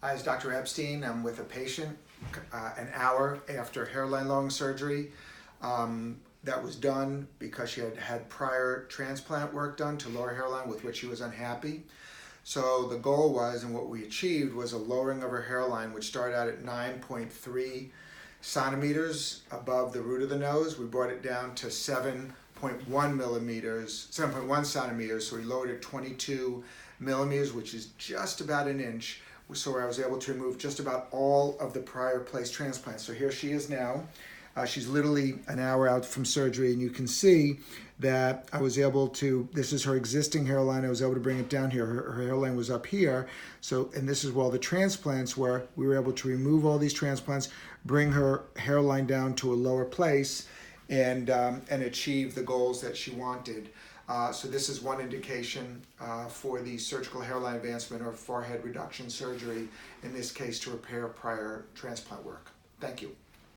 Hi, it's Dr. Epstein. I'm with a patient an hour after hairline lowering surgery. That was done because she had had prior transplant work done to lower hairline with which she was unhappy. So the goal was, and what we achieved, was a lowering of her hairline, which started out at 9.3 centimeters above the root of the nose. We brought it down to 7.1 millimeters, 7.1 centimeters. So we lowered it 22 millimeters, which is just about an inch. So I was able to remove just about all of the prior place transplants. So here she is now. She's literally an hour out from surgery, and you can see that I was able to, this is her existing hairline, I was able to bring it down here. Her hairline was up here. So, and this is where all the transplants were. We were able to remove all these transplants, bring her hairline down to a lower place, and achieve the goals that she wanted. So this is one indication for the surgical hairline advancement or forehead reduction surgery, in this case to repair prior transplant work. Thank you.